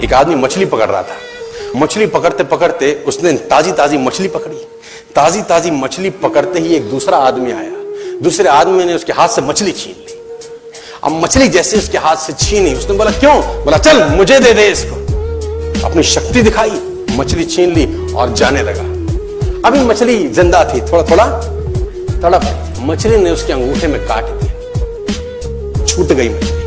एक आदमी मछली पकड़ रहा था। मछली पकड़ते पकड़ते उसने ताजी ताजी मछली पकड़ी। ताजी ताजी मछली पकड़ते ही एक दूसरा आदमी आया। दूसरे आदमी ने उसके हाथ से मछली छीन ली। अब मछली जैसे उसके हाथ से छीनी, उसने बोला क्यों? बोला चल मुझे दे दे इसको। अपनी शक्ति दिखाई, मछली छीन ली और जाने लगा। अभी मछली जिंदा थी, थोड़ा थोड़ा तड़प। मछली ने उसके अंगूठे में काट दिया, छूट गई मछली,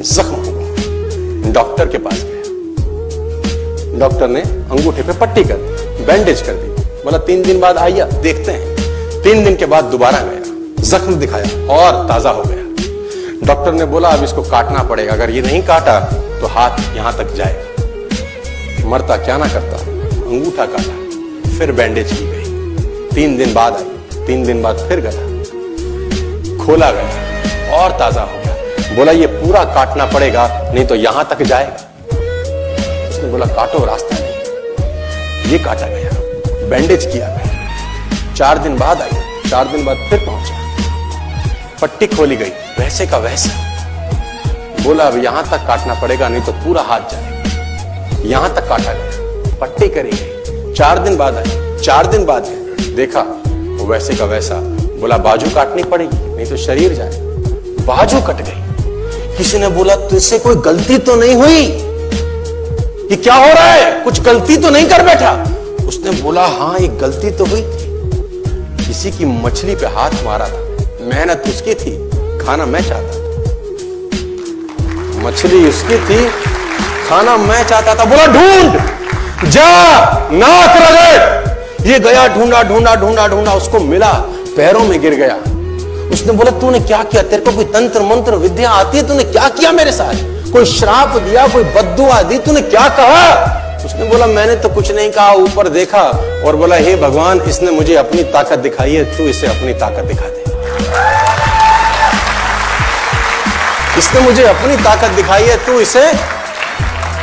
जख्म हो गया। डॉक्टर के पास गया। डॉक्टर ने अंगूठे पे पट्टी कर दी, बैंडेज कर दी। बोला 3 दिन बाद आइए देखते हैं। 3 दिन के बाद दोबारा गया, जख्म दिखाया और ताजा हो गया। डॉक्टर ने बोला अब इसको काटना पड़ेगा, अगर ये नहीं काटा तो हाथ यहां तक जाएगा। मरता क्या ना करता, अंगूठा काटा, फिर बैंडेज की गई। 3 दिन बाद आई, 3 दिन बाद फिर गया, खोला गया और ताजा हो गया। बोला ये पूरा काटना पड़ेगा नहीं तो यहां तक जाएगा। उसने बोला काटो, रास्ता नहीं। ये काटा गया, बैंडेज किया गया। 4 दिन बाद आई, 4 दिन बाद फिर पहुंचा, पट्टी खोली गई, वैसे का वैसा। बोला अब यहां तक काटना पड़ेगा नहीं तो पूरा हाथ जाएगा। यहां तक काटा गया, पट्टी करी गई। 4 दिन बाद आई, 4 दिन बाद देखा वैसे का वैसा। बोला बाजू काटनी पड़ेगी नहीं तो शरीर जाए। बाजू कट गई। किसी ने बोला तुझसे कोई गलती तो नहीं हुई? ये क्या हो रहा है? कुछ गलती तो नहीं कर बैठा? उसने बोला हाँ एक गलती तो हुई थी। किसी की मछली पे हाथ मारा था, मेहनत उसकी थी, खाना मैं चाहता था। मछली उसकी थी, खाना मैं चाहता था। बोला ढूंढ, जा, नाक रगड़। ये गया, ढूंढा ढूंढा ढूंढा ढूंढा, उसको मिला, पैरों में गिर गया। उसने बोला तूने क्या किया? तेरे को कोई तंत्र मंत्र विद्या आती है? तूने क्या किया मेरे साथ? कोई श्राप दिया, कोई बद्दुआ दी? तूने क्या कहा? उसने बोला मैंने तो कुछ नहीं कहा, ऊपर देखा और बोला हे भगवान इसने मुझे अपनी ताकत दिखाई है, तू इसे अपनी ताकत दिखा दे। इसने मुझे अपनी ताकत दिखाई है, तू इसे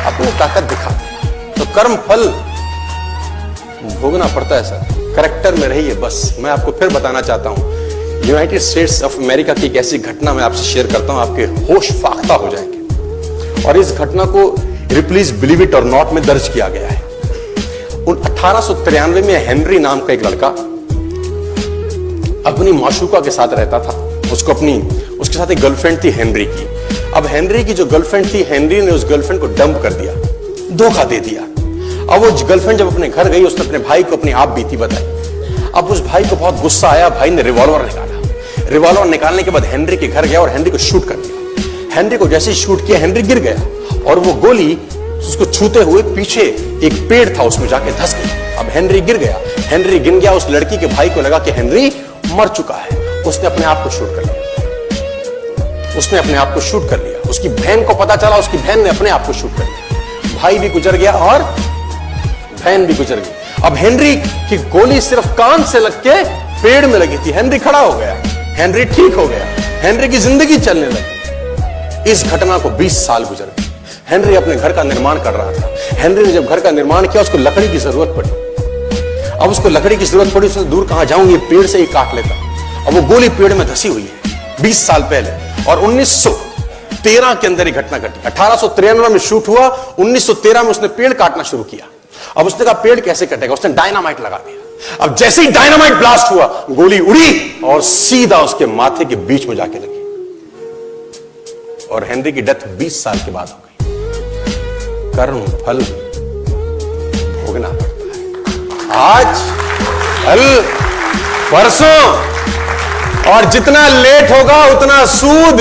अपनी ताकत दिखा दे। तो कर्म फल भोगना पड़ता है सर, करेक्टर में रहिए बस। मैं आपको फिर बताना चाहता हूं, यूनाइटेड स्टेट्स ऑफ अमेरिका की एक ऐसी घटना मैं आपसे शेयर करता हूं, आपके होश फाख्ता हो जाएंगे। और इस घटना को प्लीज बिलीव इट और नॉट में दर्ज किया गया है। 1893 में हेनरी नाम का एक लड़का अपनी माशूका के साथ रहता था। उसके साथ एक गर्लफ्रेंड थी हेनरी की। अब हेनरी की जो गर्लफ्रेंड थी, हेनरी ने उस गर्लफ्रेंड को डंप कर दिया, धोखा दे दिया। अब वो गर्लफ्रेंड जब अपने घर गई, उसने अपने भाई को अपनी आप बीती बताई। अब उस भाई को बहुत गुस्सा आया, भाई ने रिवॉल्वर निकाला। रिवॉल्वर निकालने के बाद हेनरी के घर गया और हेनरी को शूट कर दिया। हेनरी को जैसे ही शूट किया, हेनरी गिर गया और वो गोली उसको छूते हुए पीछे एक पेड़ था उसमें जाके धंस गई। अब हेनरी गिर गया, हेनरी गिर गया। उस लड़की के भाई को लगा कि हेनरी मर चुका है, उसने अपने आप को शूट कर लिया। उसने अपने आप को शूट कर लिया। उसकी बहन को पता चला, उसकी बहन ने अपने आप को शूट कर लिया। भाई भी गुजर गया और बहन भी गुजर गई। अब हेनरी की गोली सिर्फ कान से लग के पेड़ में लगी थी। हेनरी खड़ा हो गया, हेनरी ठीक हो गया, हेनरी की जिंदगी चलने लगी। इस घटना को 20 साल गुजर गए। हेनरी अपने घर का निर्माण कर रहा था। हेनरी ने जब घर का निर्माण किया, उसको लकड़ी की जरूरत पड़ी। अब उसको लकड़ी की जरूरत पड़ी, उसने दूर कहां जाऊं, ये पेड़ से ही काट लेता। अब वो गोली पेड़ में धसी हुई है 20 साल पहले। और 1913 के अंदर ये घटना घटी। 1893 में शूट हुआ, 1913 में उसने पेड़ काटना शुरू किया। अब उसने कहा पेड़ कैसे कटेगा? उसने डायनामाइट लगा दिया। अब जैसे ही डायनामाइट ब्लास्ट हुआ, गोली उड़ी और सीधा उसके माथे के बीच में जाके लगी और हेनरी की डेथ 20 साल के बाद हो गई। कर्म फल भोगना पड़ता है, आज कल परसों, और जितना लेट होगा उतना सूद।